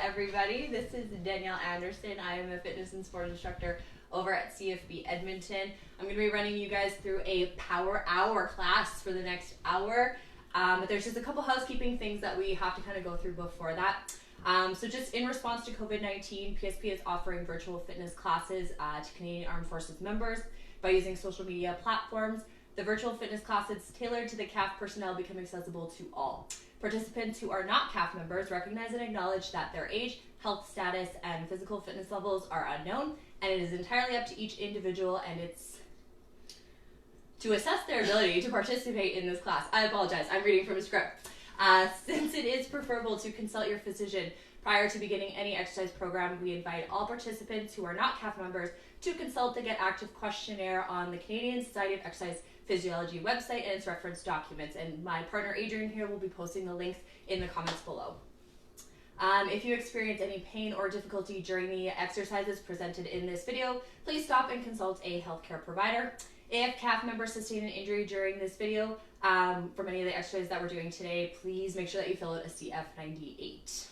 everybody. This is Danielle Anderson. I am a fitness and sport instructor over at CFB Edmonton. I'm going to be running you guys through a power hour class for the next hour. But there's just a couple housekeeping things that we have to kind of go through before that. So just in response to COVID-19, PSP is offering virtual fitness classes to Canadian Armed Forces members by using social media platforms. The virtual fitness classes tailored to the CAF personnel become accessible to all. Participants who are not CAF members recognize and acknowledge that their age, health status, and physical fitness levels are unknown, and it is entirely up to each individual and it's to assess their ability to participate in this class. I apologize, I'm reading from a script. Since it is preferable to consult your physician prior to beginning any exercise program, we invite all participants who are not CAF members to consult the Get Active questionnaire on the Canadian Society of Exercise Physiology website and its reference documents. And my partner Adrian here will be posting the links in the comments below. If you experience any pain or difficulty during the exercises presented in this video, please stop and consult a healthcare provider. If CAF members sustain an injury during this video from any of the exercises that we're doing today, please make sure that you fill out a CF98.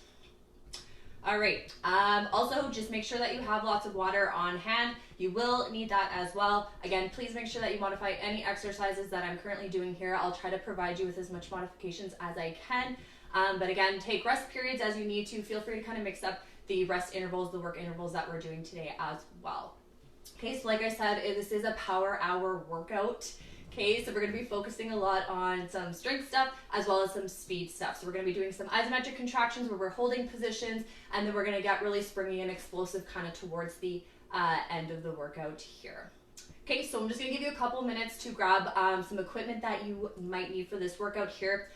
All right, also just make sure that you have lots of water on hand. You will need that as well. Again, please make sure that you modify any exercises that I'm currently doing here. I'll try to provide you with as much modifications as I can. But again, take rest periods as you need to. Feel free to kind of mix up the rest intervals, the work intervals that we're doing today as well. Okay, so like I said, this is a power hour workout. Okay, so we're going to be focusing a lot on some strength stuff as well as some speed stuff. So we're going to be doing some isometric contractions where we're holding positions, and then we're going to get really springy and explosive kind of towards the end of the workout here. Okay, so I'm just going to give you a couple minutes to grab some equipment that you might need for this workout here.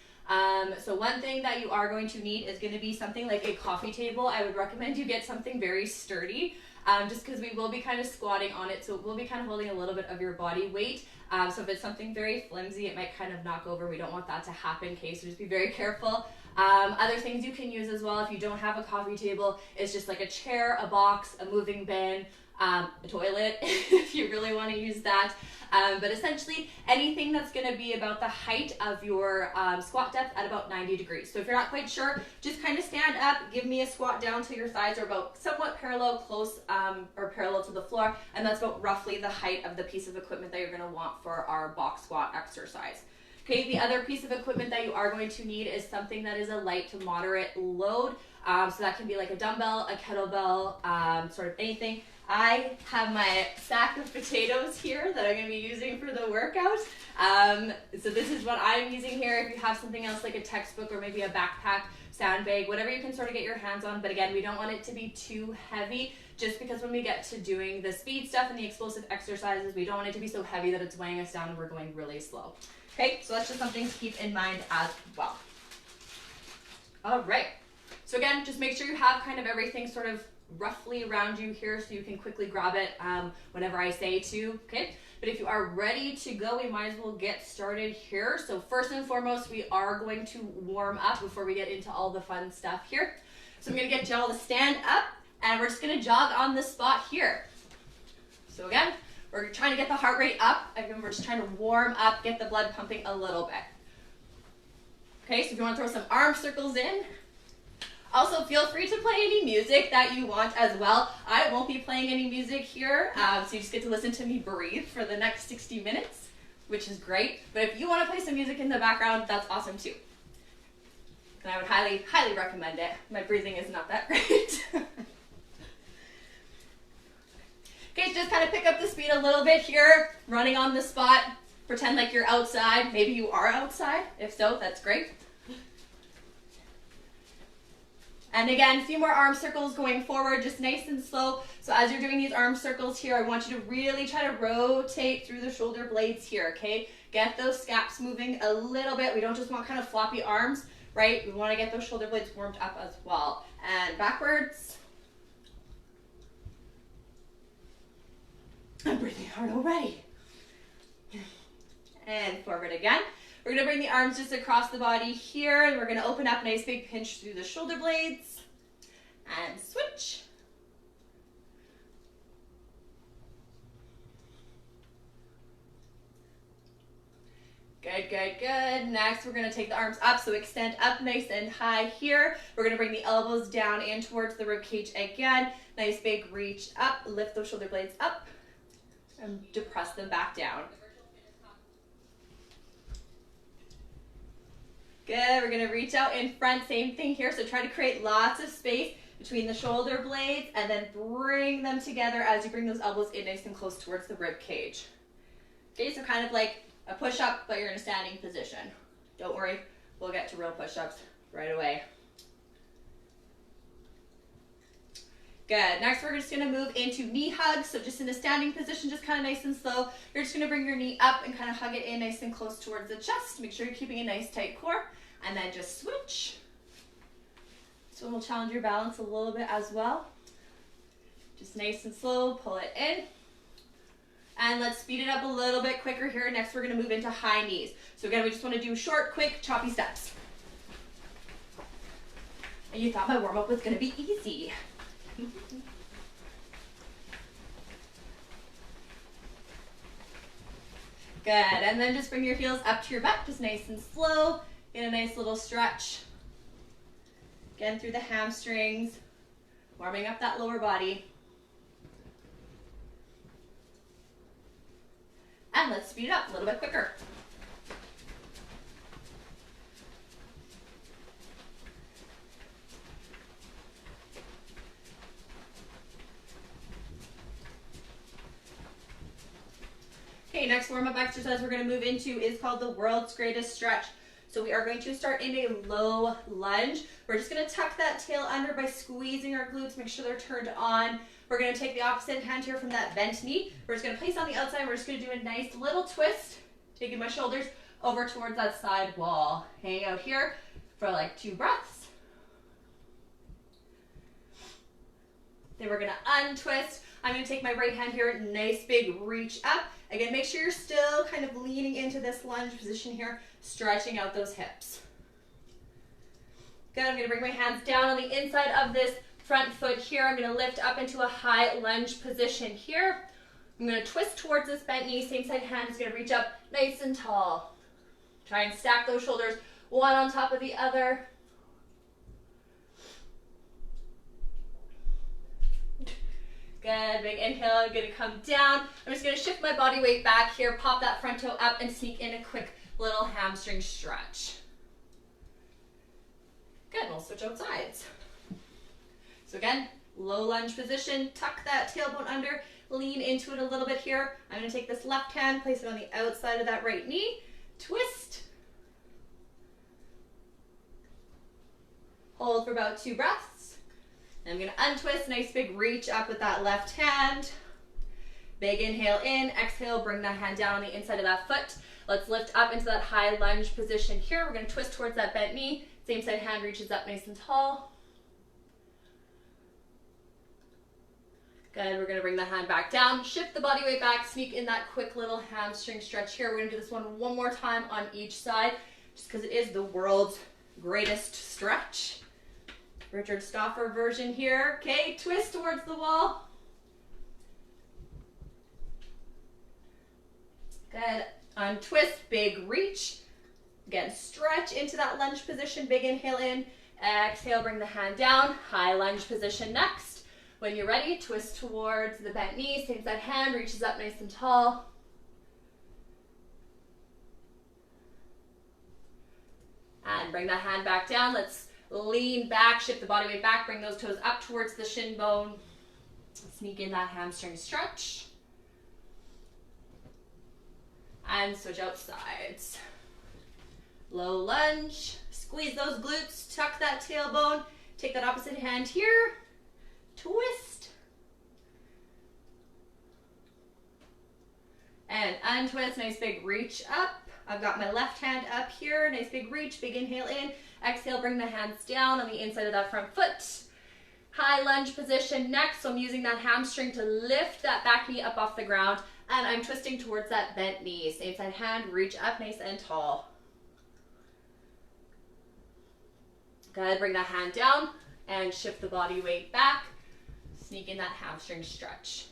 So one thing that you are going to need is going to be something like a coffee table. I would recommend you get something very sturdy. Just because we will be kind of squatting on it, so it will be kind of holding a little bit of your body weight. So if it's something very flimsy, it might kind of knock over. We don't want that to happen, okay? So just be very careful. Other things you can use as well if you don't have a coffee table is just like a chair, a box, a moving bin, a toilet if you really want to use that. But essentially anything that's going to be about the height of your squat depth at about 90 degrees. So if you're not quite sure, just kind of stand up, give me a squat down till your thighs are about somewhat parallel, close or parallel to the floor, and that's about roughly the height of the piece of equipment that you're going to want for our box squat exercise. Okay, the other piece of equipment that you are going to need is something that is a light to moderate load. So that can be like a dumbbell, a kettlebell, sort of anything. I have my sack of potatoes here that I'm going to be using for the workout. So this is what I'm using here. If you have something else like a textbook or maybe a backpack, sandbag, whatever you can sort of get your hands on. But again, we don't want it to be too heavy just because when we get to doing the speed stuff and the explosive exercises, we don't want it to be so heavy that it's weighing us down and we're going really slow. Okay, so that's just something to keep in mind as well. All right. So again, just make sure you have kind of everything sort of roughly around you here so you can quickly grab it whenever I say to, okay? But if you are ready to go, we might as well get started here. So first and foremost, we are going to warm up before we get into all the fun stuff here. So I'm gonna get y'all to stand up and we're just gonna jog on the spot here. So again, we're trying to get the heart rate up. Again, we're just trying to warm up, get the blood pumping a little bit. Okay, so if you wanna throw some arm circles in, also, feel free to play any music that you want as well. I won't be playing any music here, so you just get to listen to me breathe for the next 60 minutes, which is great. But if you want to play some music in the background, that's awesome too. And I would highly, highly recommend it. My breathing is not that great. Okay, just kind of pick up the speed a little bit here, running on the spot. Pretend like you're outside. Maybe you are outside. If so, that's great. And again, a few more arm circles going forward, just nice and slow. So as you're doing these arm circles here, I want you to really try to rotate through the shoulder blades here, okay? Get those scaps moving a little bit. We don't just want kind of floppy arms, right? We want to get those shoulder blades warmed up as well. And backwards. I'm breathing hard already. And forward again. We're going to bring the arms just across the body here, and we're going to open up, nice big pinch through the shoulder blades, and switch. Good, good, good. Next, we're gonna take the arms up, so extend up nice and high here. We're gonna bring the elbows down in towards the rib cage again. Nice big reach up, lift those shoulder blades up, and depress them back down. Good, we're gonna reach out in front, same thing here, so try to create lots of space between the shoulder blades and then bring them together as you bring those elbows in nice and close towards the rib cage. Okay, so kind of like a push-up, but you're in a standing position. Don't worry, we'll get to real push-ups right away. Good, next we're just gonna move into knee hugs, so just in a standing position, just kind of nice and slow. You're just gonna bring your knee up and kind of hug it in nice and close towards the chest. Make sure you're keeping a nice tight core, and then just switch. This one will challenge your balance a little bit as well. Just nice and slow, pull it in. And let's speed it up a little bit quicker here. Next, we're gonna move into high knees. So again, we just wanna do short, quick, choppy steps. And you thought my warm-up was gonna be easy. Good, and then just bring your heels up to your back, just nice and slow. Get a nice little stretch. Again, through the hamstrings, warming up that lower body. And let's speed it up a little bit quicker. Okay, next warm-up exercise we're going to move into is called the world's greatest stretch. So we are going to start in a low lunge. We're just going to tuck that tail under by squeezing our glutes, make sure they're turned on. We're going to take the opposite hand here from that bent knee. We're just going to place on the outside. We're just going to do a nice little twist, taking my shoulders over towards that side wall. Hang out here for like 2 breaths. Then we're going to untwist. I'm going to take my right hand here, nice big reach up. Again, make sure you're still kind of leaning into this lunge position here, stretching out those hips. Good, I'm going to bring my hands down on the inside of this front foot here. I'm going to lift up into a high lunge position here. I'm going to twist towards this bent knee. Same side hand is going to reach up nice and tall. Try and stack those shoulders one on top of the other. Good, big inhale, I'm going to come down. I'm just going to shift my body weight back here, pop that front toe up and sneak in a quick little hamstring stretch. Good, we'll switch out sides. So again, low lunge position, tuck that tailbone under, lean into it a little bit here. I'm going to take this left hand, place it on the outside of that right knee, twist. Hold for about 2 breaths. I'm going to untwist, nice big reach up with that left hand. Big inhale in, exhale, bring that hand down on the inside of that foot. Let's lift up into that high lunge position here. We're going to twist towards that bent knee. Same side hand reaches up nice and tall. Good, we're going to bring the hand back down, shift the body weight back, sneak in that quick little hamstring stretch here. We're going to do this one more time on each side, just because it is the world's greatest stretch. Richard Stauffer version here. Okay, twist towards the wall. Good. Untwist, big reach. Again, stretch into that lunge position. Big inhale in. Exhale, bring the hand down. High lunge position next. When you're ready, twist towards the bent knee. Same side hand reaches up nice and tall. And bring that hand back down. Let's lean back, shift the body weight back, bring those toes up towards the shin bone. Sneak in that hamstring stretch. And switch out sides. Low lunge, squeeze those glutes, tuck that tailbone, take that opposite hand here, twist. And untwist, nice big reach up. I've got my left hand up here, nice big reach, big inhale in. Exhale, bring the hands down on the inside of that front foot. High lunge position next, so I'm using that hamstring to lift that back knee up off the ground, and I'm twisting towards that bent knee. Same side hand, reach up nice and tall. Good, bring that hand down and shift the body weight back. Sneak in that hamstring stretch.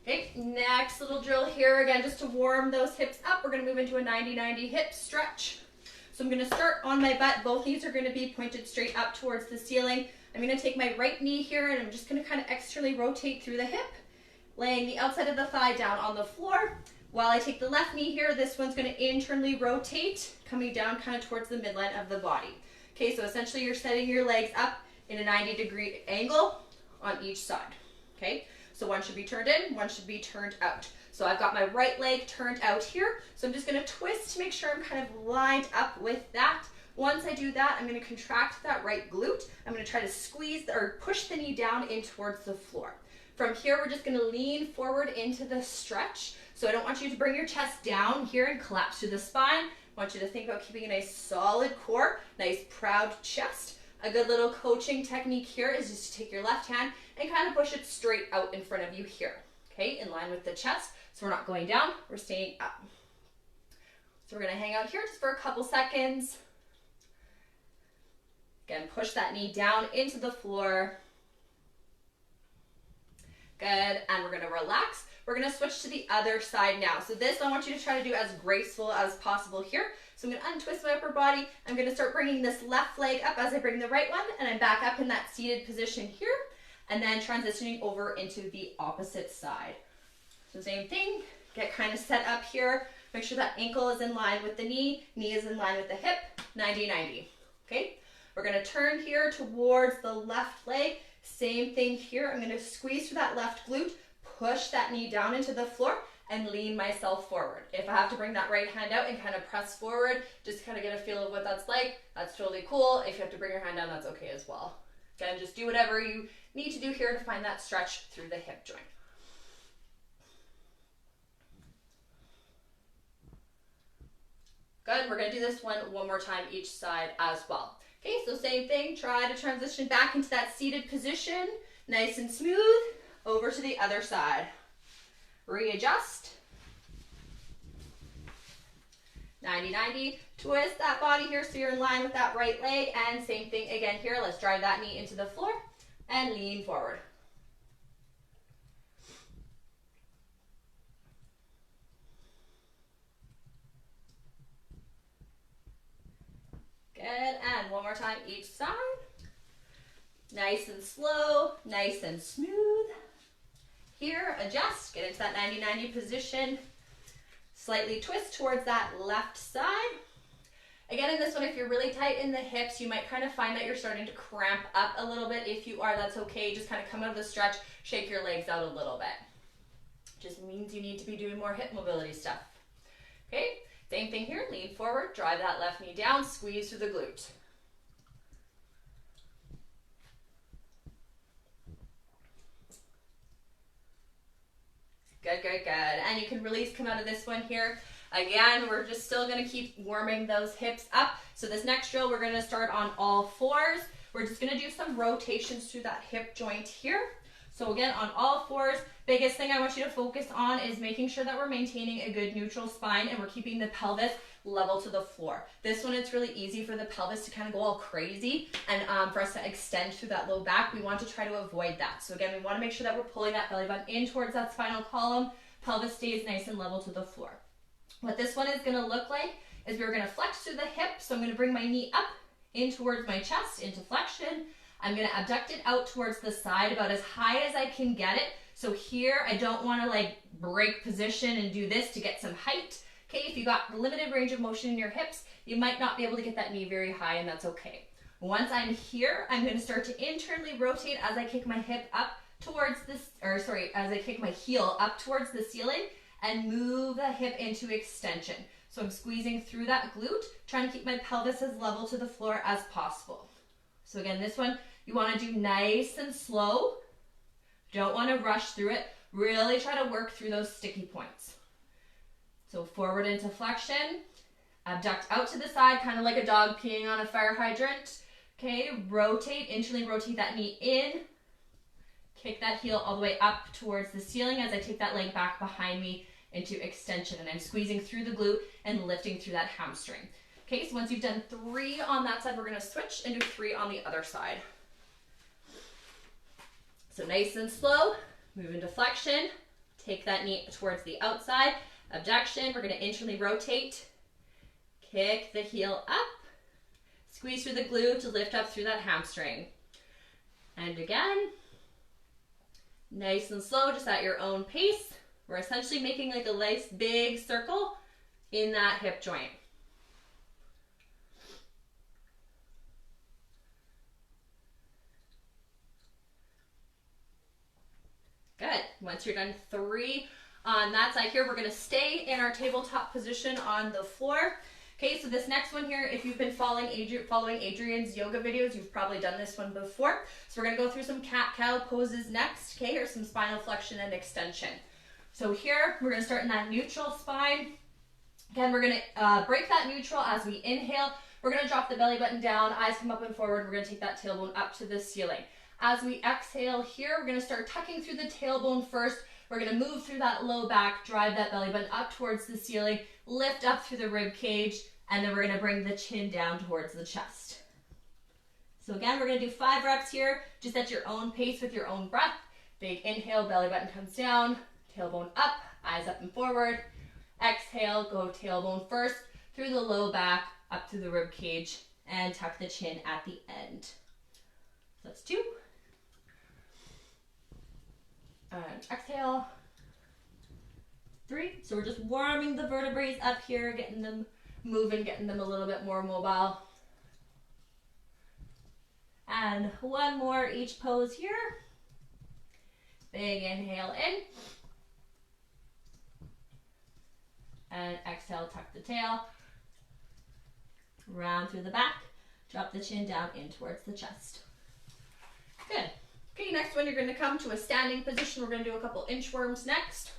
Okay, next little drill here, again, just to warm those hips up, we're gonna move into a 90-90 hip stretch. So I'm gonna start on my butt. Both knees are gonna be pointed straight up towards the ceiling. I'm gonna take my right knee here and I'm just gonna kind of externally rotate through the hip, laying the outside of the thigh down on the floor. While I take the left knee here, this one's gonna internally rotate, coming down kind of towards the midline of the body. Okay, so essentially you're setting your legs up in a 90-degree angle on each side, okay? So one should be turned in, one should be turned out. So I've got my right leg turned out here. So I'm just gonna twist to make sure I'm kind of lined up with that. Once I do that, I'm gonna contract that right glute. I'm gonna try to squeeze or push the knee down in towards the floor. From here, we're just gonna lean forward into the stretch. So I don't want you to bring your chest down here and collapse through the spine. I want you to think about keeping a nice solid core, nice proud chest. A good little coaching technique here is just to take your left hand and kind of push it straight out in front of you here, okay, in line with the chest. So we're not going down, we're staying up. So we're gonna hang out here just for a couple seconds. Again, push that knee down into the floor. Good, and we're gonna relax. We're gonna switch to the other side now. So this I want you to try to do as graceful as possible here. So I'm gonna untwist my upper body. I'm gonna start bringing this left leg up as I bring the right one, and I'm back up in that seated position here, and then transitioning over into the opposite side. So same thing, get kind of set up here. Make sure that ankle is in line with the knee is in line with the hip, 90-90, okay? We're gonna turn here towards the left leg. Same thing here, I'm gonna squeeze through that left glute, push that knee down into the floor, and lean myself forward. If I have to bring that right hand out and kind of press forward, just kind of get a feel of what that's like, that's totally cool. If you have to bring your hand down, that's okay as well. Again, just do whatever you need to do here to find that stretch through the hip joint. Good, we're gonna do this one more time each side as well. Okay, so same thing, try to transition back into that seated position, nice and smooth, over to the other side. Readjust. 90-90, twist that body here so you're in line with that right leg, and same thing again here, let's drive that knee into the floor and lean forward. Good, and one more time each side. Nice and slow, nice and smooth. Here, adjust, get into that 90-90 position. Slightly twist towards that left side. Again, in this one, if you're really tight in the hips, you might kind of find that you're starting to cramp up a little bit. If you are, that's okay. Just kind of come out of the stretch, shake your legs out a little bit. Just means you need to be doing more hip mobility stuff. Okay, same thing here, lean forward, drive that left knee down, squeeze through the glute. Good, good, good. And you can release, come out of this one here. Again, we're just still gonna keep warming those hips up. So this next drill, we're gonna start on all fours. We're just gonna do some rotations through that hip joint here. So again, on all fours, biggest thing I want you to focus on is making sure that we're maintaining a good neutral spine and we're keeping the pelvis level to the floor. This one, it's really easy for the pelvis to kind of go all crazy and for us to extend through that low back. We want to try to avoid that. So again, we want to make sure that we're pulling that belly button in towards that spinal column. Pelvis stays nice and level to the floor. What this one is going to look like is we're going to flex through the hip. So I'm going to bring my knee up in towards my chest into flexion. I'm going to abduct it out towards the side about as high as I can get it. So here, I don't want to like break position and do this to get some height. Okay, if you got limited range of motion in your hips, you might not be able to get that knee very high, and that's okay. Once I'm here, I'm going to start to internally rotate as I kick my hip up towards this, or sorry, as I kick my heel up towards the ceiling and move the hip into extension. So I'm squeezing through that glute, trying to keep my pelvis as level to the floor as possible. So again, this one, you want to do nice and slow. Don't want to rush through it. Really try to work through those sticky points. So forward into flexion, abduct out to the side, kind of like a dog peeing on a fire hydrant. Okay, rotate, internally rotate that knee in. Kick that heel all the way up towards the ceiling as I take that leg back behind me into extension. And I'm squeezing through the glute and lifting through that hamstring. Okay, so once you've done 3 on that side, we're going to switch and do 3 on the other side. So nice and slow, move into flexion, Take that knee towards the outside. Abduction, we're gonna internally rotate. Kick the heel up. Squeeze through the glute to lift up through that hamstring. And again, nice and slow, just at your own pace. We're essentially making like a nice big circle in that hip joint. Good. Once you're done 3 on that side here, we're going to stay in our tabletop position on the floor. Okay, so this next one here, if you've been following Adrienne's yoga videos, you've probably done this one before. So we're going to go through some cat-cow poses next, okay, or some spinal flexion and extension. So here, we're going to start in that neutral spine. Again, we're going to break that neutral as we inhale. We're going to drop the belly button down, eyes come up and forward. We're going to take that tailbone up to the ceiling. As we exhale here, we're going to start tucking through the tailbone first. We're going to move through that low back, drive that belly button up towards the ceiling, lift up through the rib cage, and then we're going to bring the chin down towards the chest. So again, we're going to do 5 reps here, just at your own pace with your own breath. Big inhale, belly button comes down, tailbone up, eyes up and forward. Exhale, go tailbone first, through the low back, up through the rib cage, and tuck the chin at the end. So that's 2. And exhale, 3. So we're just warming the vertebrae up here, getting them moving, getting them a little bit more mobile. And 1 more each pose here. Big inhale in. And exhale, tuck the tail. Round through the back. Drop the chin down in towards the chest. Good. Okay, next one, you're going to come to a standing position. We're going to do a couple inchworms next.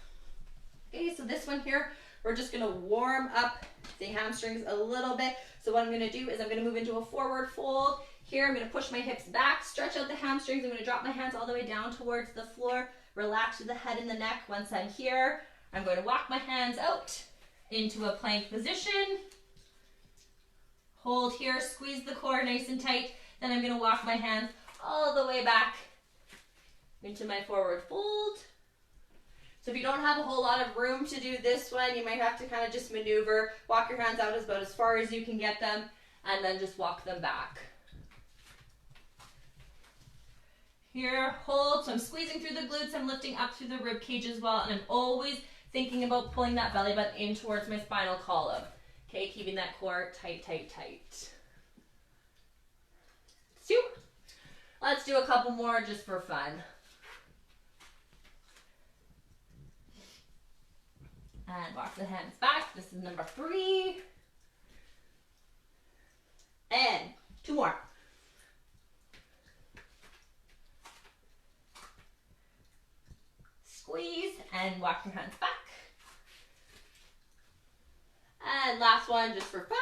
Okay, so this one here, we're just going to warm up the hamstrings a little bit. So what I'm going to do is I'm going to move into a forward fold. Here, I'm going to push my hips back, stretch out the hamstrings. I'm going to drop my hands all the way down towards the floor. Relax through the head and the neck. Once I'm here, I'm going to walk my hands out into a plank position. Hold here, squeeze the core nice and tight. Then I'm going to walk my hands all the way back into my forward fold. So if you don't have a whole lot of room to do this one, you might have to kind of just maneuver, walk your hands out about as far as you can get them, and then just walk them back. Here, hold. So I'm squeezing through the glutes, I'm lifting up through the rib cage as well, and I'm always thinking about pulling that belly button in towards my spinal column. Okay, keeping that core tight, tight, tight. 2. Let's do a couple more just for fun. And walk the hands back. This is number 3. And 2 more. Squeeze and walk your hands back. And last one just for fun.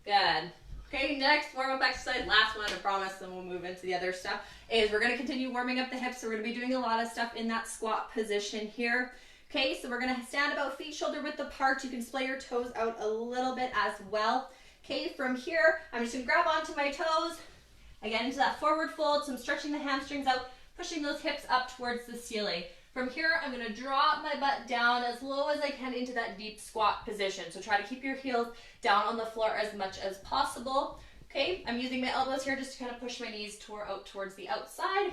Good. Okay, next warm-up exercise, last one, I promise, then we'll move into the other stuff, is we're going to continue warming up the hips. So we're going to be doing a lot of stuff in that squat position here. Okay, so we're going to stand about feet shoulder width apart. You can splay your toes out a little bit as well. Okay, from here, I'm just going to grab onto my toes, again into that forward fold. So I'm stretching the hamstrings out, pushing those hips up towards the ceiling. From here, I'm going to drop my butt down as low as I can into that deep squat position. So try to keep your heels down on the floor as much as possible. Okay, I'm using my elbows here just to kind of push my knees out towards the outside.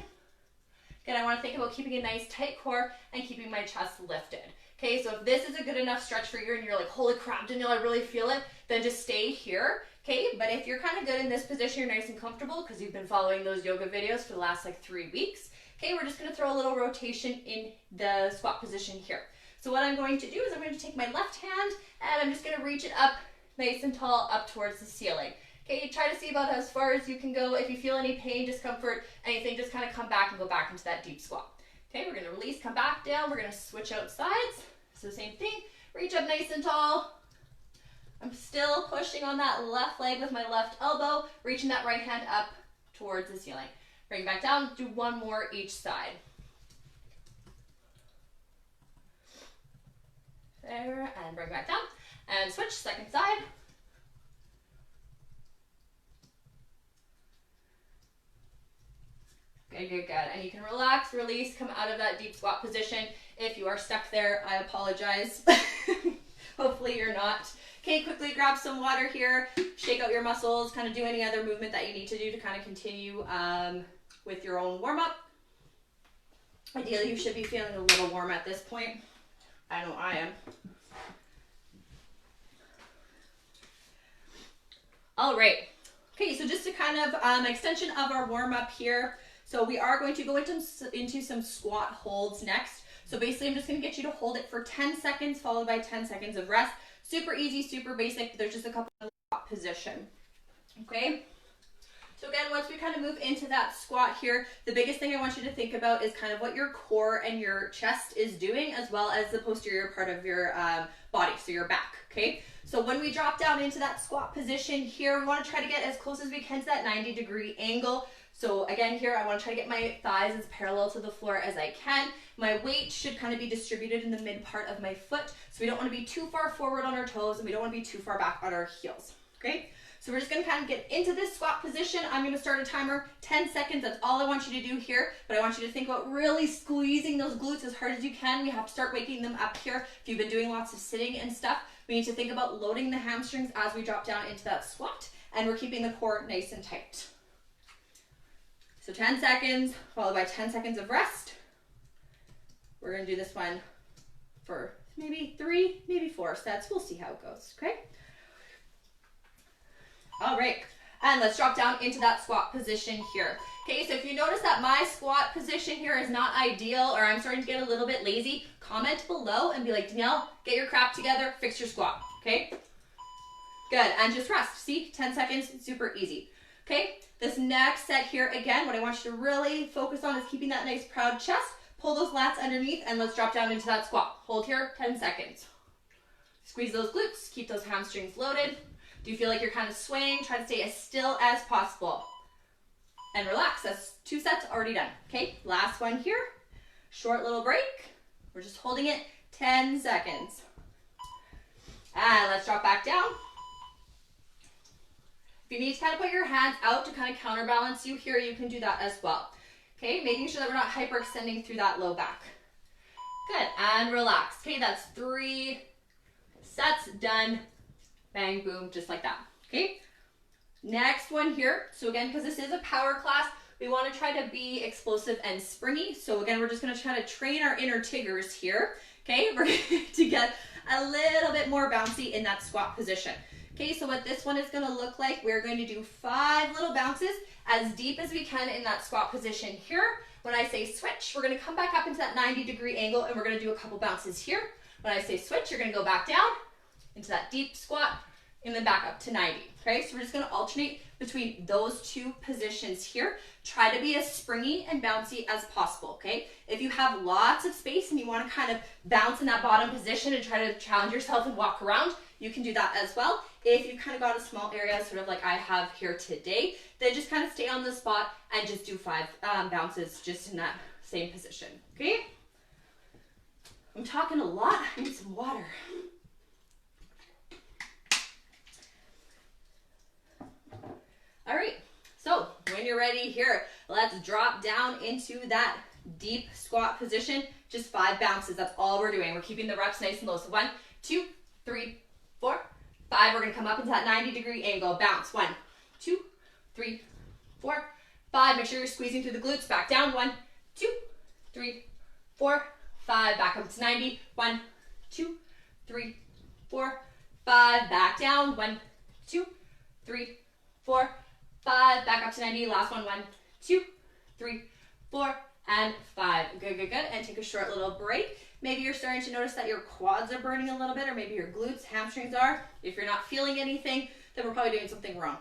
Again, I want to think about keeping a nice tight core and keeping my chest lifted. Okay, so if this is a good enough stretch for you and you're like, holy crap, Danielle, I really feel it, then just stay here. Okay, but if you're kind of good in this position, you're nice and comfortable because you've been following those yoga videos for the last like 3 weeks. Okay, we're just going to throw a little rotation in the squat position here. So what I'm going to do is I'm going to take my left hand and I'm just going to reach it up nice and tall up towards the ceiling. Okay, try to see about as far as you can go. If you feel any pain, discomfort, anything, just kind of come back and go back into that deep squat. Okay, we're going to release, come back down. We're going to switch out sides. So same thing, reach up nice and tall. I'm still pushing on that left leg with my left elbow, reaching that right hand up towards the ceiling. Bring back down, do 1 more each side. There, and bring back down. And switch, second side. release, come out of that deep squat position. If you are stuck there, I apologize. Hopefully you're not. Okay, quickly grab some water here, shake out your muscles, kind of do any other movement that you need to do to kind of continue with your own warm-up. Ideally, you should be feeling a little warm at this point. I know I am. All right. Okay, so just a kind of extension of our warm-up here. So we are going to go into some squat holds next. So basically, I'm just going to get you to hold it for 10 seconds, followed by 10 seconds of rest. Super easy, super basic. There's just a couple of squat position. Okay. So again, once we kind of move into that squat here, the biggest thing I want you to think about is kind of what your core and your chest is doing, as well as the posterior part of your body, so your back, okay? So when we drop down into that squat position here, we want to try to get as close as we can to that 90-degree angle. So again, here, I want to try to get my thighs as parallel to the floor as I can. My weight should kind of be distributed in the mid part of my foot, so we don't want to be too far forward on our toes, and we don't want to be too far back on our heels, okay? So we're just going to kind of get into this squat position. I'm going to start a timer, 10 seconds. That's all I want you to do here. But I want you to think about really squeezing those glutes as hard as you can. We have to start waking them up here. If you've been doing lots of sitting and stuff, we need to think about loading the hamstrings as we drop down into that squat. And we're keeping the core nice and tight. So 10 seconds, followed by 10 seconds of rest. We're going to do this one for maybe 3, maybe 4 sets. We'll see how it goes, okay? All right, and let's drop down into that squat position here. Okay, so if you notice that my squat position here is not ideal, or I'm starting to get a little bit lazy, comment below and be like, Danielle, get your crap together, fix your squat, okay? Good, and just rest. See, 10 seconds, super easy. Okay, this next set here, again, what I want you to really focus on is keeping that nice proud chest. Pull those lats underneath, and let's drop down into that squat. Hold here, 10 seconds. Squeeze those glutes, keep those hamstrings loaded. Do you feel like you're kind of swaying? Try to stay as still as possible. And relax. That's 2 sets already done. Okay, last one here. Short little break. We're just holding it 10 seconds. And let's drop back down. If you need to kind of put your hands out to kind of counterbalance you here, you can do that as well. Okay, making sure that we're not hyperextending through that low back. Good, and relax. Okay, that's 3 sets done. Bang, boom, just like that, okay? Next one here. So again, because this is a power class, we want to try to be explosive and springy. So again, we're just going to try to train our inner Tiggers here, okay? We're going to get a little bit more bouncy in that squat position. Okay, so what this one is going to look like, we're going to do 5 little bounces as deep as we can in that squat position here. When I say switch, we're going to come back up into that 90-degree angle, and we're going to do a couple bounces here. When I say switch, you're going to go back down into that deep squat, and then back up to 90. Okay, so we're just going to alternate between those 2 positions here. Try to be as springy and bouncy as possible, okay? If you have lots of space and you want to kind of bounce in that bottom position and try to challenge yourself and walk around, you can do that as well. If you've kind of got a small area, sort of like I have here today, then just kind of stay on the spot and just do 5 bounces just in that same position, okay? I'm talking a lot. I need some water. All right, so when you're ready here, let's drop down into that deep squat position. Just 5 bounces, that's all we're doing. We're keeping the reps nice and low. So 1, 2, 3, 4, 5. We're gonna come up into that 90-degree angle. Bounce, 1, 2, 3, 4, 5. Make sure you're squeezing through the glutes. Back down, 1, 2, 3, 4, 5. Back up to 90, 1, 2, 3, 4, 5. Back down, 1, 2, 3, 4, 5, back up to 90, last one, 1, 2, 3, 4, and 5. Good, good, good. And take a short little break. Maybe you're starting to notice that your quads are burning a little bit, or maybe your glutes, hamstrings are. If you're not feeling anything, then we're probably doing something wrong.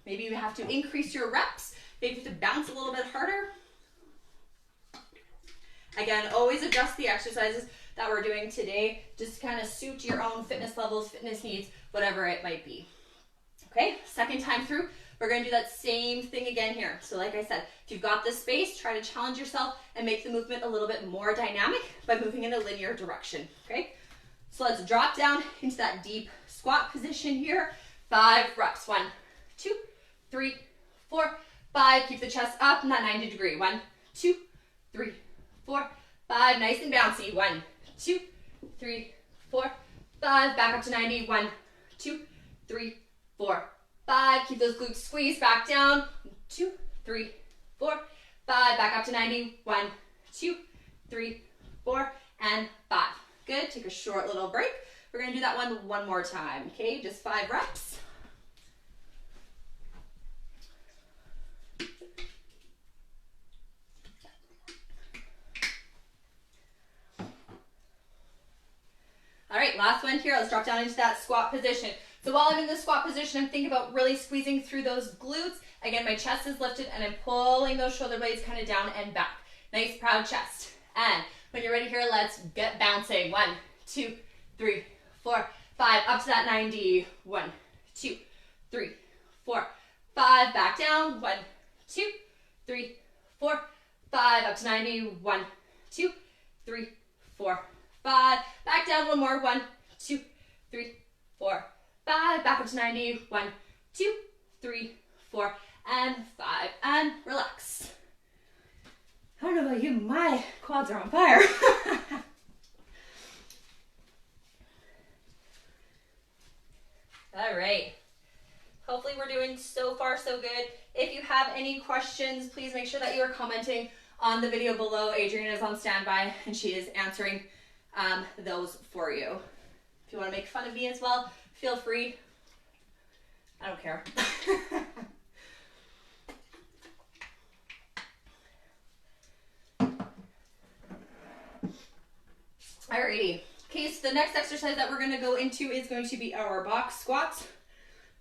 Maybe you have to increase your reps. Maybe you have to bounce a little bit harder. Again, always adjust the exercises that we're doing today. Just kind of suit your own fitness levels, fitness needs, whatever it might be. Okay, second time through, we're going to do that same thing again here. So like I said, if you've got this space, try to challenge yourself and make the movement a little bit more dynamic by moving in a linear direction, okay? So let's drop down into that deep squat position here. 5 reps, 1, 2, 3, 4, 5. Keep the chest up in that 90 degree. 1, 2, 3, 4, 5. Nice and bouncy. 1, 2, 3, 4, 5. Back up to 90. 1, 2, 3, 4, 5. Keep those glutes squeezed. Back down. 2, 3, 4, 5. Back up to 90. 1, 2, 3, 4, and 5. Good. Take a short little break. We're going to do that one more time. Okay, just 5 reps. All right, last one here. Let's drop down into that squat position. So while I'm in the squat position, I'm thinking about really squeezing through those glutes. Again, my chest is lifted and I'm pulling those shoulder blades kind of down and back. Nice, proud chest. And when you're ready here, let's get bouncing. 1, 2, 3, 4, 5. Up to that 90. 1, 2, 3, 4, 5. Back down. 1, 2, 3, 4, 5. Up to 90. 1, 2, 3, 4, 5. Back down one more. 1, 2, 3, 4, 5. Back up to 90. 1, 2, 3, 4, and 5. And relax. I don't know about you, my quads are on fire. All right. Hopefully we're doing so far so good. If you have any questions, please make sure that you are commenting on the video below. Adrienne is on standby and she is answering those for you. If you want to make fun of me as well, feel free. I don't care. Alrighty. Okay, so the next exercise that we're going to go into is going to be our box squats,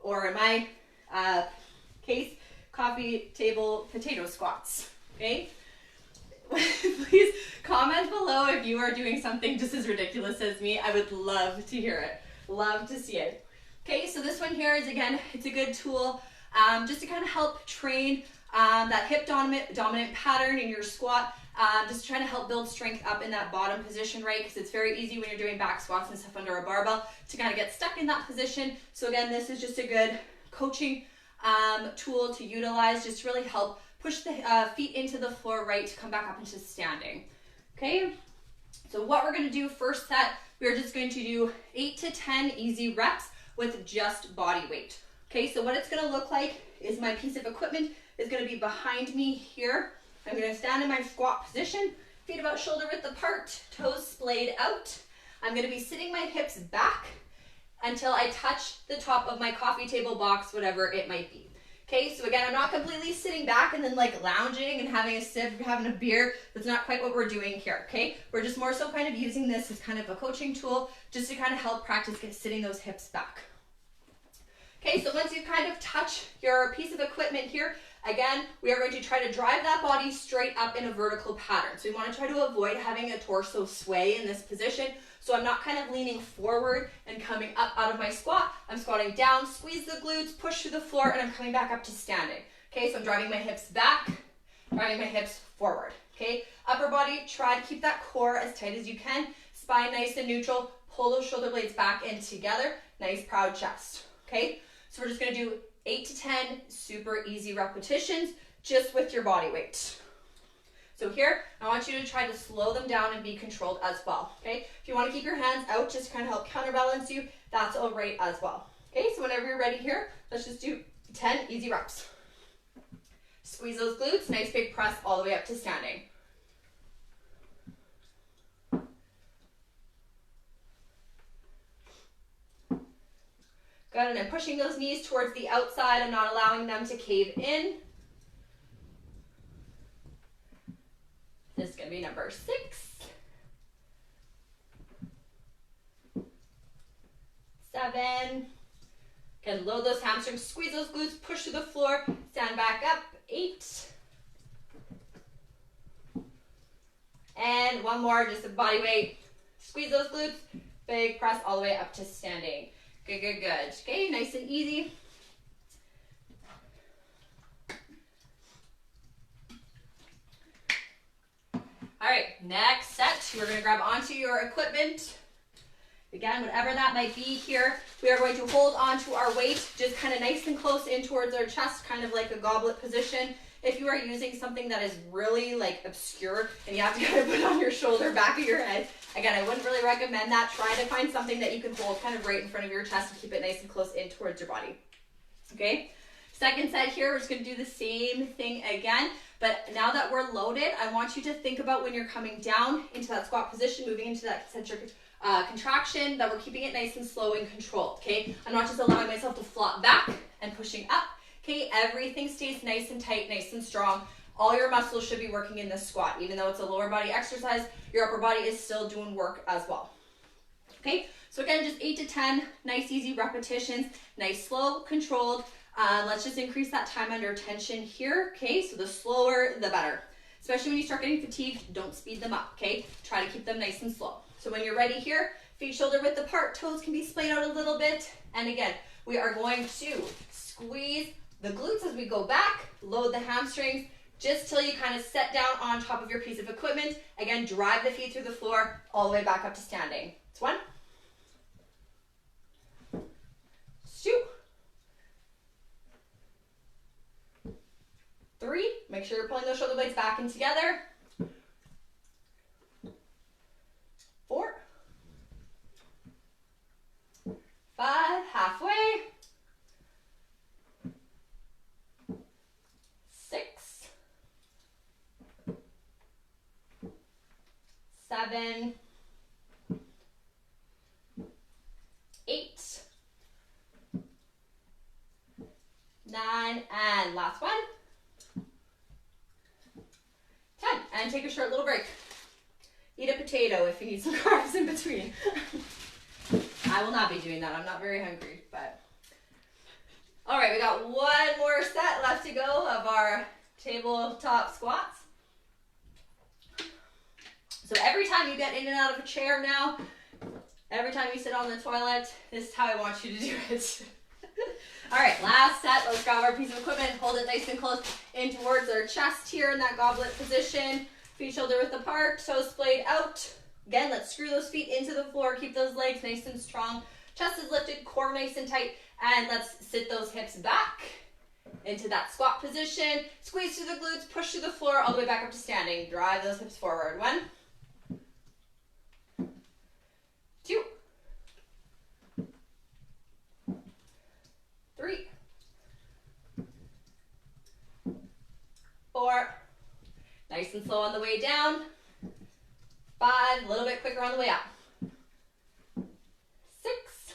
or in my case, coffee table potato squats. Okay? Please comment below if you are doing something just as ridiculous as me. I would love to hear it. Love to see it. Okay, so this one here is, again, it's a good tool just to kind of help train that hip dominant pattern in your squat. Just trying to help build strength up in that bottom position, right? Because it's very easy when you're doing back squats and stuff under a barbell to kind of get stuck in that position. So again, this is just a good coaching tool to utilize, just to really help push the feet into the floor, right, to come back up into standing. Okay, so what we're going to do first set, we're just going to do 8 to 10 easy reps with just body weight. Okay, so what it's going to look like is my piece of equipment is going to be behind me here. I'm going to stand in my squat position, feet about shoulder width apart, toes splayed out. I'm going to be sitting my hips back until I touch the top of my coffee table box, whatever it might be. Okay, so again, I'm not completely sitting back and then like lounging and having a sip, having a beer. That's not quite what we're doing here, okay? We're just more so kind of using this as kind of a coaching tool just to kind of help practice sitting those hips back. Okay, so once you kind of touch your piece of equipment here, again, we are going to try to drive that body straight up in a vertical pattern. So we want to try to avoid having a torso sway in this position. So I'm not kind of leaning forward and coming up out of my squat. I'm squatting down, squeeze the glutes, push through the floor, and I'm coming back up to standing. Okay, so I'm driving my hips back, driving my hips forward. Okay, upper body, try to keep that core as tight as you can. Spine nice and neutral. Pull those shoulder blades back in together. Nice, proud chest. Okay, so we're just going to do 8 to 10 super easy repetitions just with your body weight. So here, I want you to try to slow them down and be controlled as well, okay? If you want to keep your hands out just to kind of help counterbalance you, that's all right as well. Okay, so whenever you're ready here, let's just do 10 easy reps. Squeeze those glutes, nice big press all the way up to standing. Good, and I'm pushing those knees towards the outside. I'm not allowing them to cave in. This is going to be number 6, 7. Again, load those hamstrings, squeeze those glutes, push to the floor, stand back up, 8. And one more, just a body weight. Squeeze those glutes, big press all the way up to standing. Good, good, good. Okay, nice and easy. All right, next set, we're going to grab onto your equipment. Again, whatever that might be here, we are going to hold onto our weight just kind of nice and close in towards our chest, kind of like a goblet position. If you are using something that is really like obscure and you have to kind of put on your shoulder, back of your head, again, I wouldn't really recommend that. Try to find something that you can hold kind of right in front of your chest and keep it nice and close in towards your body. Okay, second set here, we're just going to do the same thing again. But now that we're loaded, I want you to think about when you're coming down into that squat position, moving into that concentric contraction, that we're keeping it nice and slow and controlled, okay? I'm not just allowing myself to flop back and pushing up, okay? Everything stays nice and tight, nice and strong. All your muscles should be working in this squat. Even though it's a lower body exercise, your upper body is still doing work as well, okay? So again, just 8 to 10 nice, easy repetitions, nice, slow, controlled. Let's just increase that time under tension here, okay? So the slower, the better. Especially when you start getting fatigued, don't speed them up, okay? Try to keep them nice and slow. So when you're ready here, feet shoulder width apart, toes can be splayed out a little bit. And again, we are going to squeeze the glutes as we go back, load the hamstrings, just till you kind of set down on top of your piece of equipment. Again, drive the feet through the floor, all the way back up to standing. It's 1, 2, 3, make sure you're pulling those shoulder blades back and together. 4, 5, halfway. 6, 7, 8, 9, and last one. 10, and take a short little break. Eat a potato if you need some carbs in between. I will not be doing that. I'm not very hungry, but. All right, we got one more set left to go of our tabletop squats. So every time you get in and out of a chair now, every time you sit on the toilet, this is how I want you to do it. All right, last set. Let's grab our piece of equipment, hold it nice and close in towards our chest here in that goblet position. Feet shoulder width apart, toes splayed out. Again, let's screw those feet into the floor. Keep those legs nice and strong. Chest is lifted, core nice and tight. And let's sit those hips back into that squat position. Squeeze through the glutes, push through the floor, all the way back up to standing. Drive those hips forward. 1, 2, 3, 4, nice and slow on the way down. 5, a little bit quicker on the way up. 6,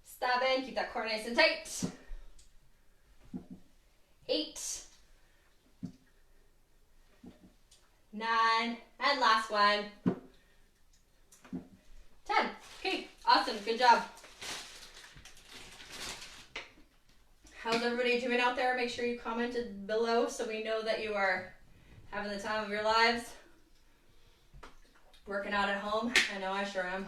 7, keep that core nice and tight. 8, 9, and last one. 10. Okay, awesome, good job. How's everybody doing out there? Make sure you commented below so we know that you are having the time of your lives. Working out at home. I know I sure am.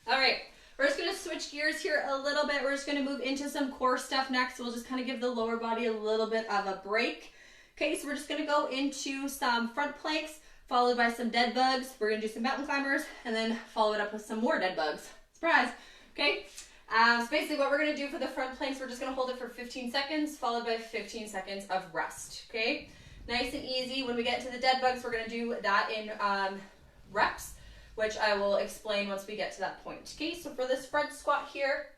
All right, we're just going to switch gears here a little bit. We're just going to move into some core stuff next. We'll just kind of give the lower body a little bit of a break. Okay, so we're just going to go into some front planks, followed by some dead bugs. We're going to do some mountain climbers, and then follow it up with some more dead bugs. Surprise. Okay, so basically what we're going to do for the front planks, we're just going to hold it for 15 seconds, followed by 15 seconds of rest. Okay, nice and easy. When we get to the dead bugs, we're going to do that in reps, which I will explain once we get to that point. Okay, so for this front squat here,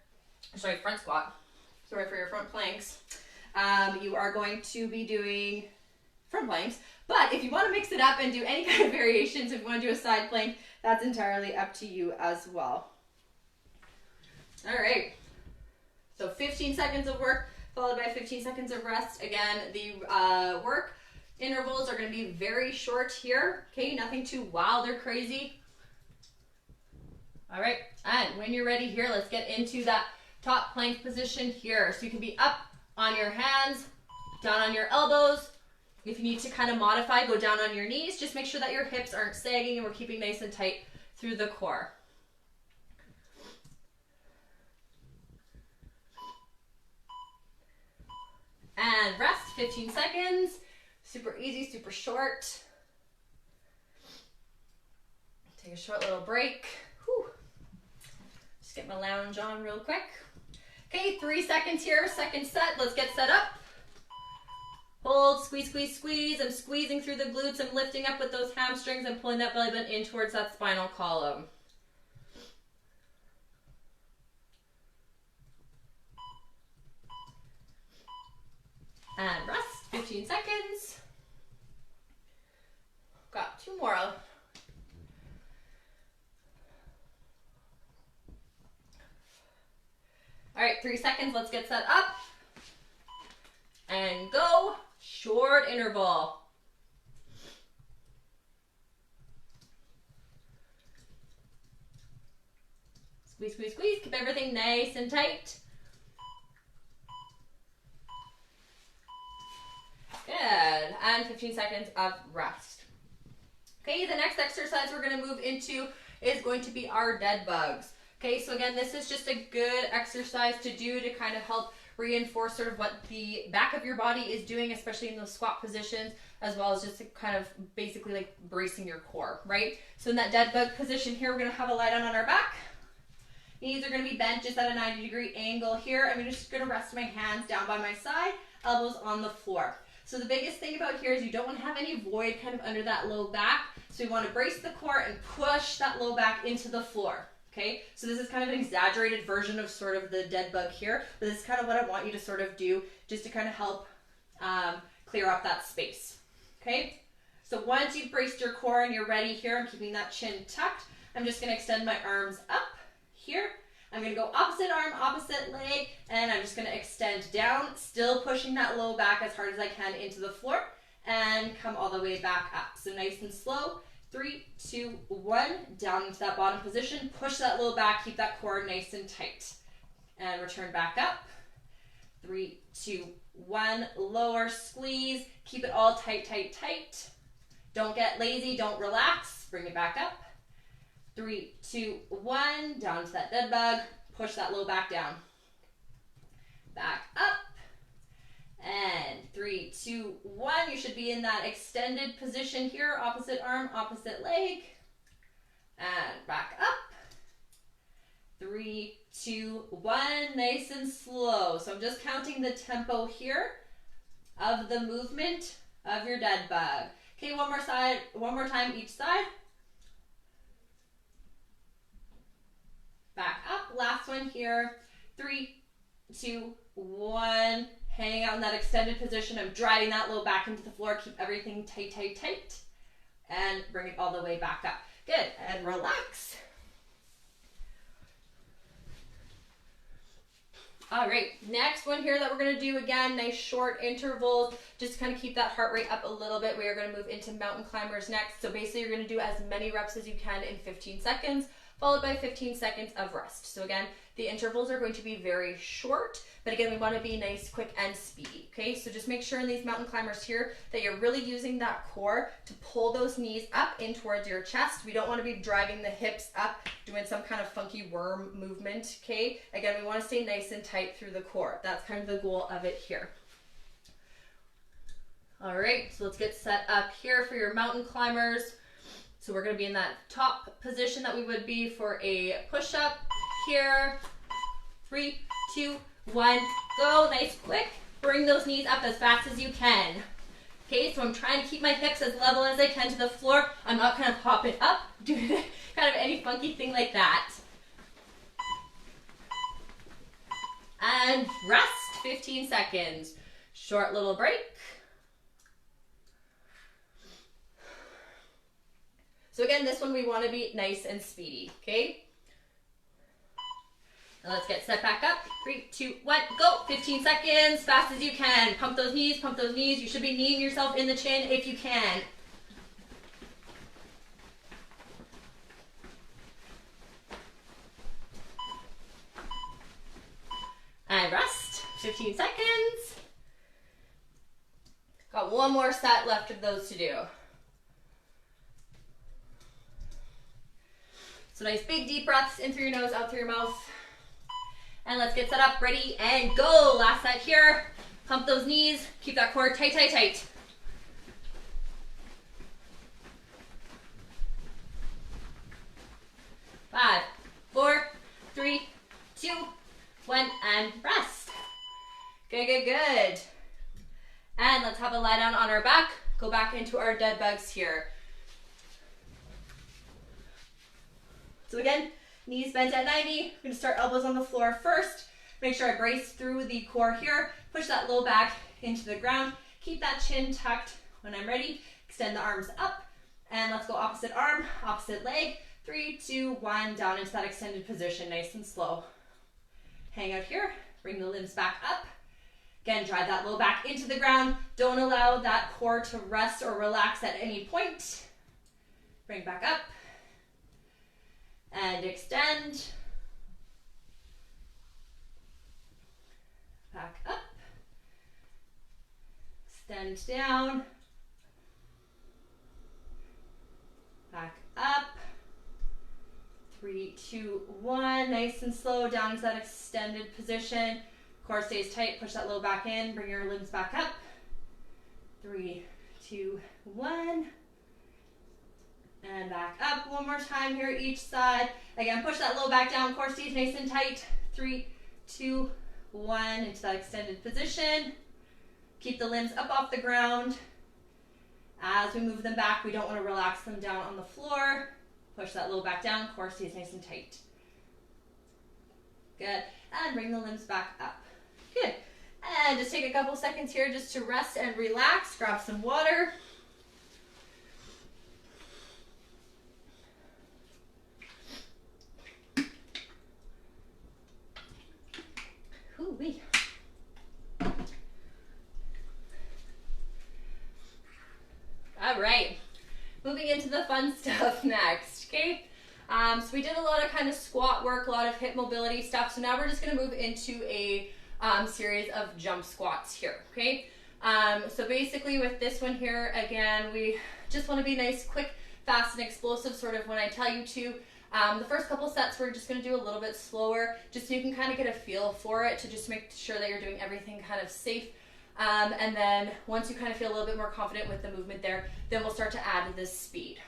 front squat, for your front planks, you are going to be doing front planks, but if you want to mix it up and do any kind of variations, if you want to do a side plank, that's entirely up to you as well. All right, so 15 seconds of work, followed by 15 seconds of rest. Again, the work intervals are going to be very short here, okay, nothing too wild or crazy. All right, and when you're ready here, let's get into that top plank position here. So you can be up on your hands, down on your elbows. If you need to kind of modify, go down on your knees. Just make sure that your hips aren't sagging and we're keeping nice and tight through the core. And rest, 15 seconds. Super easy, super short. Take a short little break. Whew. Just get my lounge on real quick. Okay, 3 seconds here, second set. Let's get set up. Hold, squeeze, squeeze, squeeze. I'm squeezing through the glutes. I'm lifting up with those hamstrings. I'm pulling that belly button in towards that spinal column. And rest, 15 seconds. Got 2 more. All right, 3 seconds. Let's get set up. And go. Short interval. Squeeze, squeeze, squeeze. Keep everything nice and tight. Good. And 15 seconds of rest. Okay, the next exercise we're going to move into is going to be our dead bugs. Okay, so again, this is just a good exercise to do to kind of help reinforce sort of what the back of your body is doing, especially in those squat positions, as well as just to kind of basically like bracing your core, right? So in that dead bug position here, we're going to have a lie down on our back. Knees are going to be bent just at a 90-degree angle here. I'm just going to rest my hands down by my side, elbows on the floor. So the biggest thing about here is you don't want to have any void kind of under that low back. So we want to brace the core and push that low back into the floor. Okay, so this is kind of an exaggerated version of sort of the dead bug here, but this is kind of what I want you to sort of do just to kind of help clear up that space. Okay, so once you've braced your core and you're ready here, I'm keeping that chin tucked. I'm just going to extend my arms up here. I'm going to go opposite arm, opposite leg, and I'm just going to extend down, still pushing that low back as hard as I can into the floor, and come all the way back up. So nice and slow. 3, 2, 1, down into that bottom position. Push that low back, keep that core nice and tight. And return back up. 3, 2, 1, lower, squeeze. Keep it all tight, tight, tight. Don't get lazy, don't relax. Bring it back up. 3, 2, 1, down to that dead bug. Push that low back down. Back up. And 3, 2, 1, you should be in that extended position here, opposite arm, opposite leg. And back up. 3, 2, 1, nice and slow. So I'm just counting the tempo here of the movement of your dead bug. Okay, one more time each side. Back up, last one here. 3, 2, 1. Hang out in that extended position. I'm driving that low back into the floor. Keep everything tight, tight, tight. And bring it all the way back up. Good. And relax. All right. Next one here that we're going to do again, nice short intervals. Just to kind of keep that heart rate up a little bit. We are going to move into mountain climbers next. So basically you're going to do as many reps as you can in 15 seconds, followed by 15 seconds of rest. So again, the intervals are going to be very short, but again, we want to be nice, quick, and speedy, okay? So just make sure in these mountain climbers here that you're really using that core to pull those knees up in towards your chest. We don't want to be driving the hips up, doing some kind of funky worm movement, okay? Again, we want to stay nice and tight through the core. That's kind of the goal of it here. All right, so let's get set up here for your mountain climbers. So we're going to be in that top position that we would be for a push-up here. 3, 2, 1, go. Nice, quick. Bring those knees up as fast as you can. Okay, so I'm trying to keep my hips as level as I can to the floor. I'm not kind of hopping up, doing kind of any funky thing like that. And rest, 15 seconds. Short little break. So again, this one we want to be nice and speedy, okay? And let's get set back up. 3, 2, 1, go. 15 seconds, fast as you can. Pump those knees, pump those knees. You should be kneeing yourself in the chin if you can. And rest, 15 seconds. Got one more set left of those to do. So nice big deep breaths in through your nose, out through your mouth. And let's get set up, ready, and go. Last set here. Pump those knees. Keep that core tight, tight, tight. 5, 4, 3, 2, 1, and rest. Good, good, good. And let's have a lie down on our back. Go back into our dead bugs here. So again, knees bent at 90. I'm going to start elbows on the floor first. Make sure I brace through the core here. Push that low back into the ground. Keep that chin tucked. When I'm ready, extend the arms up. And let's go opposite arm, opposite leg. 3, 2, 1, down into that extended position, nice and slow. Hang out here, bring the limbs back up. Again, drive that low back into the ground. Don't allow that core to rest or relax at any point. Bring back up. And extend. Back up. Extend down. Back up. 3, 2, 1. Nice and slow down to that extended position. Core stays tight. Push that low back in. Bring your limbs back up. 3, 2, 1. And back up. One more time here each side. Again, push that low back down. Core stays nice and tight. 3, 2, 1. Into that extended position. Keep the limbs up off the ground. As we move them back, we don't want to relax them down on the floor. Push that low back down. Core stays nice and tight. Good. And bring the limbs back up. Good. And just take a couple seconds here just to rest and relax. Grab some water. Ooh-wee. All right, moving into the fun stuff next, okay? So we did a lot of kind of squat work, a lot of hip mobility stuff. So now we're just gonna move into a series of jump squats here, okay? So basically with this one here, again, we just wanna be nice, quick, fast, and explosive sort of when I tell you to. The first couple sets, we're just gonna do a little bit slower, just so you can kind of get a feel for it, to just make sure that you're doing everything kind of safe. And then once you kind of feel a little bit more confident with the movement there, then we'll start to add this speed.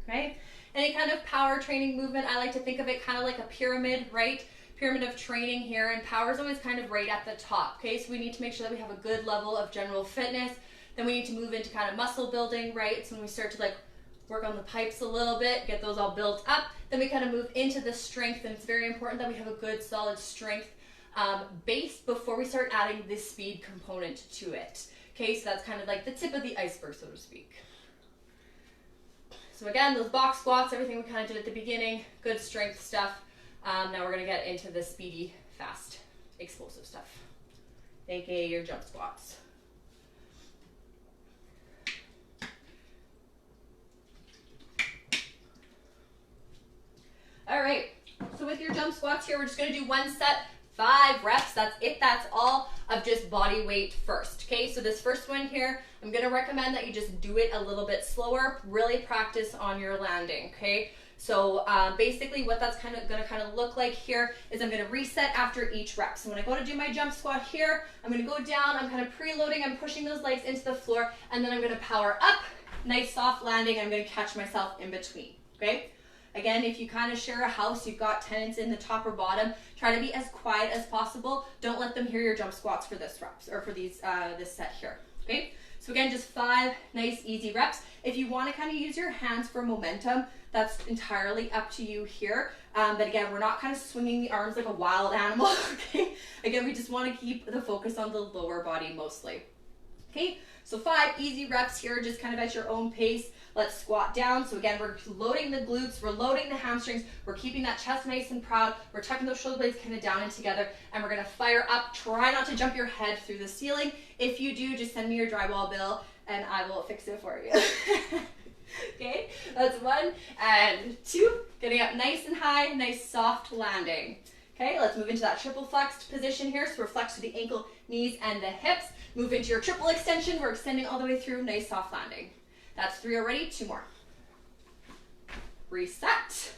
Okay? Any kind of power training movement, I like to think of it kind of like a pyramid, right? Pyramid of training here, and power is always kind of right at the top, okay? So we need to make sure that we have a good level of general fitness. Then we need to move into kind of muscle building, right? So when we start to like work on the pipes a little bit, get those all built up, then we kind of move into the strength, and it's very important that we have a good solid strength base before we start adding this speed component to it. Okay, so that's kind of like the tip of the iceberg, so to speak. So again, those box squats, everything we kind of did at the beginning, good strength stuff. Now we're gonna get into the speedy, fast, explosive stuff, aka your jump squats. All right, so with your jump squats here, we're just gonna do one set, 5 reps, that's it, that's all, of just body weight first, okay? So this first one here, I'm gonna recommend that you just do it a little bit slower, really practice on your landing, okay? So basically what that's gonna look like here is I'm gonna reset after each rep. So when I go to do my jump squat here, I'm gonna go down, I'm kind of preloading, I'm pushing those legs into the floor, and then I'm gonna power up, nice soft landing, I'm gonna catch myself in between, okay? Again, if you kind of share a house, you've got tenants in the top or bottom, try to be as quiet as possible. Don't let them hear your jump squats for this reps, or for these this set here, okay? So again, just 5 nice, easy reps. If you want to kind of use your hands for momentum, that's entirely up to you here. But again, we're not kind of swinging the arms like a wild animal, okay? Again, we just want to keep the focus on the lower body mostly, okay? So 5 easy reps here, just kind of at your own pace. Let's squat down. So again, we're loading the glutes, we're loading the hamstrings, we're keeping that chest nice and proud, we're tucking those shoulder blades kind of down and together, and we're gonna fire up. Try not to jump your head through the ceiling. If you do, just send me your drywall bill and I will fix it for you. Okay, that's 1 and 2. Getting up nice and high, nice soft landing. Okay, let's move into that triple flexed position here. So we're flexed to the ankle, knees, and the hips. Move into your triple extension. We're extending all the way through, nice soft landing. That's 3 already, 2 more. Reset.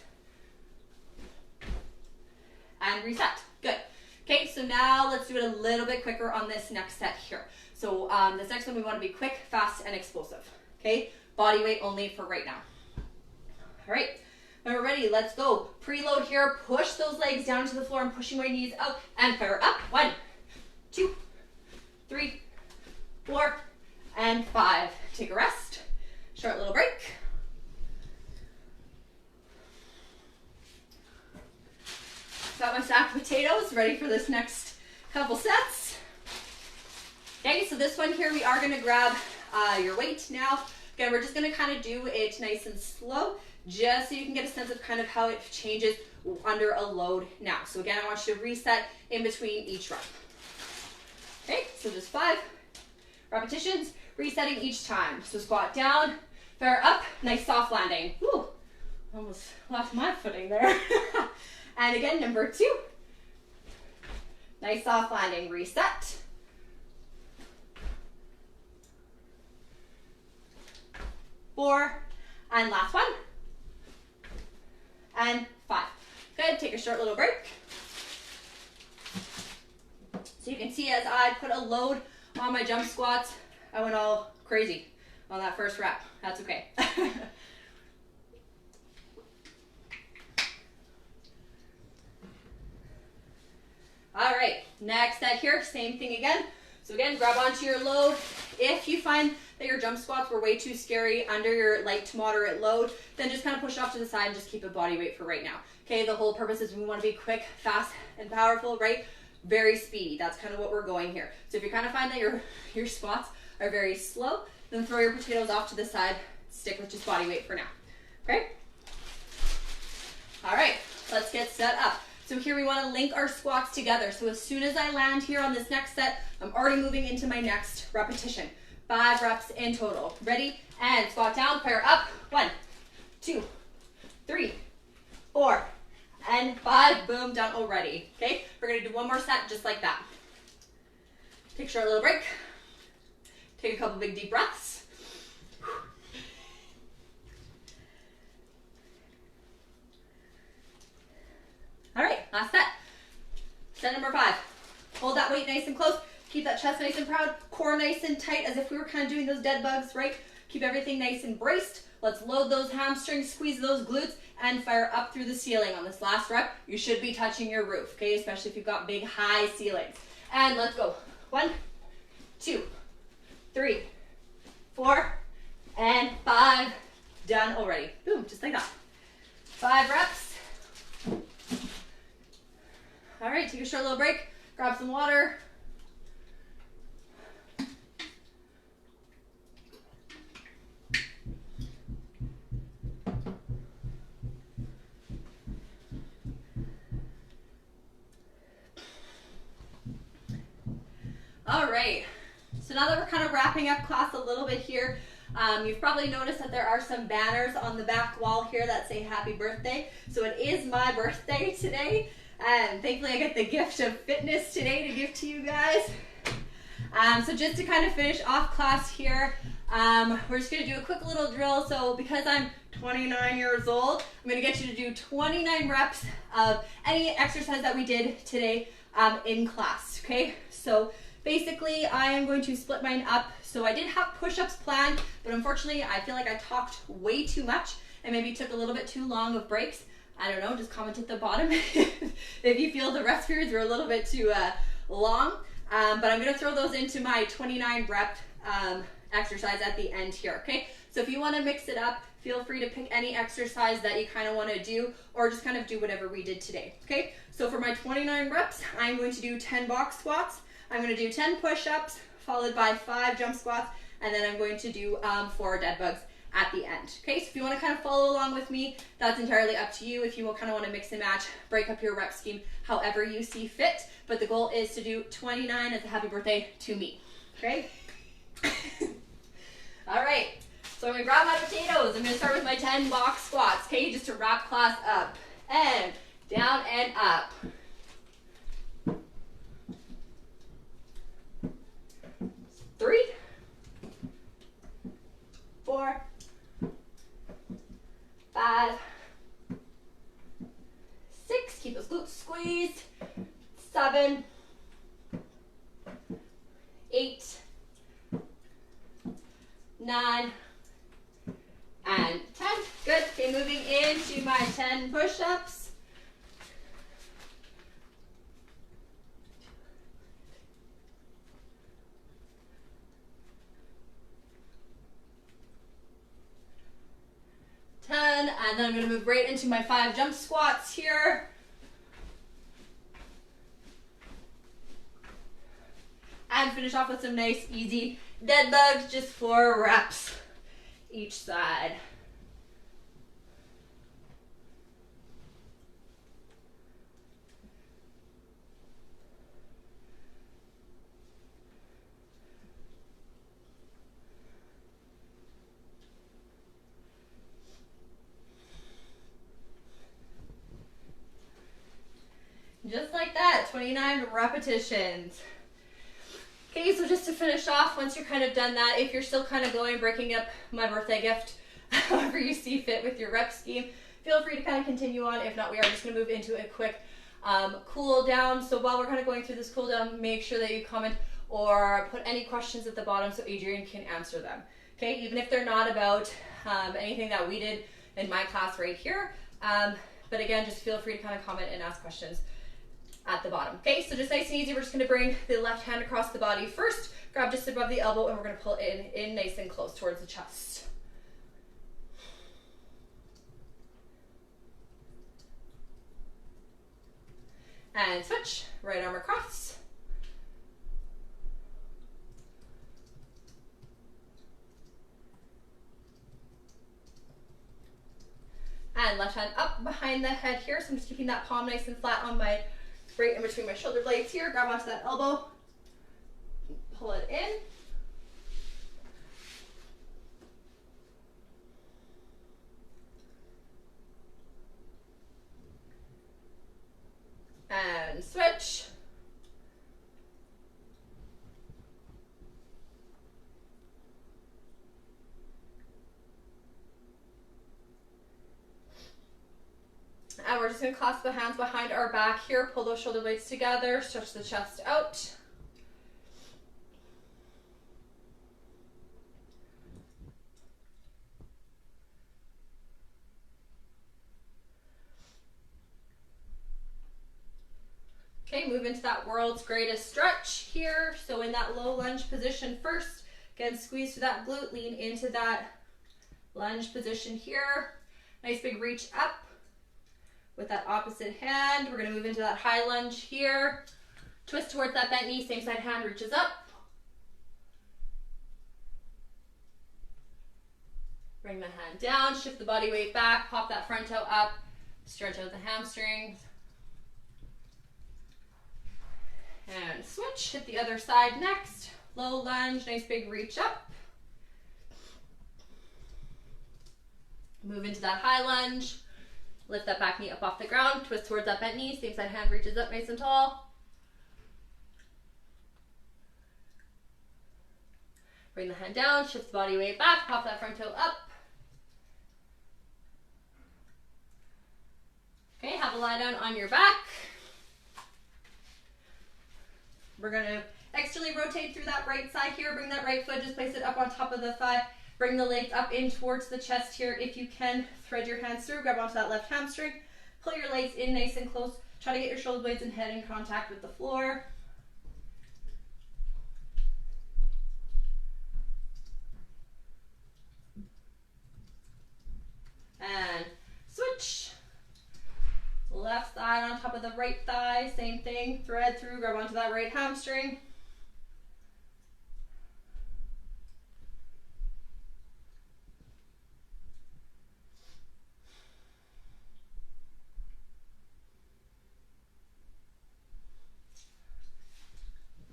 And reset, good. Okay, so now let's do it a little bit quicker on this next set here. So this next one, we wanna be quick, fast, and explosive, okay? Body weight only for right now. All right, And we're ready, let's go. Preload here, push those legs down to the floor. I'm pushing my knees out and fire up. 1, 2, 3, 4, and 5. Take a rest, short little break. Got my stacked potatoes ready for this next couple sets. Okay, so this one here, we are gonna grab your weight now. Again, we're just gonna kind of do it nice and slow, just so you can get a sense of kind of how it changes under a load now. So again, I want you to reset in between each rep. Okay, so just 5 repetitions, resetting each time. So squat down, fire up, nice soft landing. Whew, almost lost my footing there. And again, number 2. Nice soft landing, reset. 4, and last one. And 5. Good, take a short little break. So you can see as I put a load on my jump squats, I went all crazy on that first rep. That's okay. All right, next set here, same thing again. So again, grab onto your load. If you find that your jump squats were way too scary under your light to moderate load, then just kind of push it off to the side and just keep a body weight for right now. Okay, the whole purpose is we want to be quick, fast, and powerful, right? Very speedy. That's kind of what we're going here. So if you kind of find that your squats are very slow, then throw your potatoes off to the side. Stick with just body weight for now. Okay? All right, let's get set up. So here we want to link our squats together. So as soon as I land here on this next set, I'm already moving into my next repetition. 5 reps in total. Ready? And squat down, fire up. 1, 2, 3, 4, and 5. Boom, done already. Okay, we're gonna do one more set just like that. Take a short little break. Take a couple big deep breaths. All right, last set. Set number 5. Hold that weight nice and close. Keep that chest nice and proud. Core nice and tight as if we were kind of doing those dead bugs, right? Keep everything nice and braced. Let's load those hamstrings, squeeze those glutes, and fire up through the ceiling. On this last rep, you should be touching your roof, okay? Especially if you've got big, high ceilings. And let's go. 1, 2, 3, 4, and 5. Done already. Boom, just like that. 5 reps. All right, take a short little break. Grab some water. All right, so now that we're kind of wrapping up class a little bit here, you've probably noticed that there are some banners on the back wall here that say happy birthday. So it is my birthday today, and thankfully I get the gift of fitness today to give to you guys. So just to kind of finish off class here, we're just gonna do a quick little drill. So because I'm 29 years old, I'm gonna get you to do 29 reps of any exercise that we did today in class, okay? So basically, I am going to split mine up. So I did have push-ups planned, but unfortunately, I feel like I talked way too much and maybe took a little bit too long of breaks. I don't know, just comment at the bottom if you feel the rest periods were a little bit too long. But I'm gonna throw those into my 29 rep exercise at the end here, okay? So if you wanna mix it up, feel free to pick any exercise that you kind of wanna do, or just kind of do whatever we did today, okay? So for my 29 reps, I'm going to do 10 box squats. I'm going to do 10 push-ups, followed by 5 jump squats, and then I'm going to do 4 dead bugs at the end. Okay, so if you want to kind of follow along with me, that's entirely up to you. If you kind of want to mix and match, break up your rep scheme however you see fit, but the goal is to do 29 as a happy birthday to me, okay? All right, so I'm going to grab my potatoes. I'm going to start with my 10 box squats, okay, just to wrap class up, and down and up. 3, 4, 5, 6, keep those glutes squeezed, 7, 8, 9, and 10. Good. Okay, moving into my 10 push-ups. And then I'm going to move right into my 5 jump squats here. And finish off with some nice, easy dead bugs, just 4 reps each side. Just like that, 29 repetitions. Okay, so just to finish off, once you're kind of done that, if you're still kind of going, breaking up my birthday gift, however you see fit with your rep scheme, feel free to kind of continue on. If not, we are just gonna move into a quick cool down. So while we're kind of going through this cool down, make sure that you comment or put any questions at the bottom so Adrian can answer them. Okay, even if they're not about anything that we did in my class right here. But again, just feel free to kind of comment and ask questions at the bottom. Okay, so just nice and easy, we're just gonna bring the left hand across the body first, grab just above the elbow, and we're gonna pull in nice and close towards the chest. And switch, right arm across. And left hand up behind the head here, so I'm just keeping that palm nice and flat on my right in between my shoulder blades here. Grab onto that elbow, pull it in. And switch. And we're just going to clasp the hands behind our back here, pull those shoulder blades together, stretch the chest out. Okay, move into that world's greatest stretch here. So in that low lunge position first, again, squeeze through that glute, lean into that lunge position here. Nice big reach up. With that opposite hand, we're going to move into that high lunge here. Twist towards that bent knee, same side hand reaches up. Bring the hand down, shift the body weight back, pop that front toe up, stretch out the hamstrings. And switch, hit the other side next. Low lunge, nice big reach up. Move into that high lunge. Lift that back knee up off the ground, twist towards that bent knee, same side hand reaches up nice and tall. Bring the hand down, shift the body weight back, pop that front toe up. Okay, have a lie down on your back. We're gonna externally rotate through that right side here, bring that right foot, just place it up on top of the thigh. Bring the legs up in towards the chest here. If you can, thread your hands through, grab onto that left hamstring, pull your legs in nice and close. Try to get your shoulder blades and head in contact with the floor. And switch. Left side on top of the right thigh, same thing. Thread through, grab onto that right hamstring.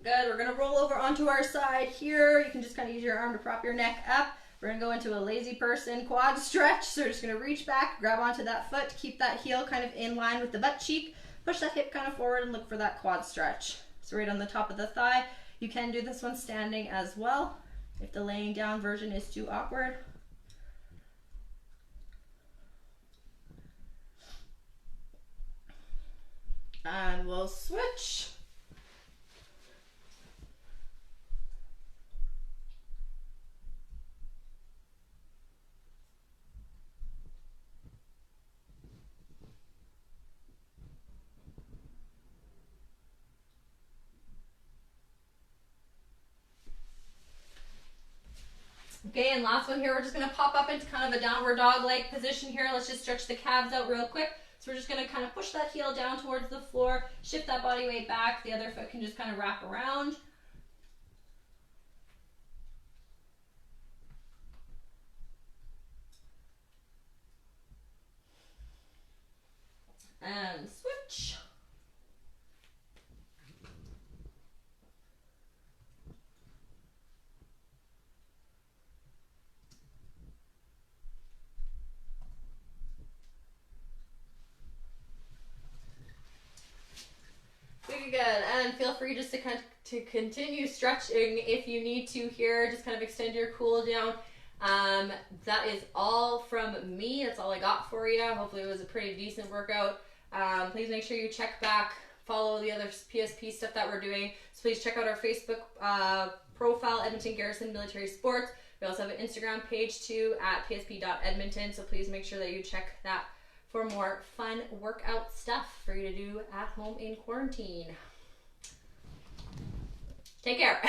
Good, we're gonna roll over onto our side here. You can just kind of use your arm to prop your neck up. We're gonna go into a lazy person quad stretch. So we're just gonna reach back, grab onto that foot, keep that heel kind of in line with the butt cheek, push that hip kind of forward and look for that quad stretch. So right on the top of the thigh. You can do this one standing as well, if the laying down version is too awkward. And we'll switch. Okay, and last one here, we're just gonna pop up into kind of a downward dog-like position here. Let's just stretch the calves out real quick. So we're just gonna kind of push that heel down towards the floor, shift that body weight back. The other foot can just kind of wrap around. And switch. Good, and feel free just to continue stretching if you need to here. Just kind of extend your cool down. That is all from me. That's all I got for you. Hopefully it was a pretty decent workout. Please make sure you check back, follow the other PSP stuff that we're doing. So please check out our Facebook profile, Edmonton Garrison Military Sports. We also have an Instagram page too at psp.edmonton. So please make sure that you check that for more fun workout stuff for you to do at home in quarantine. Take care.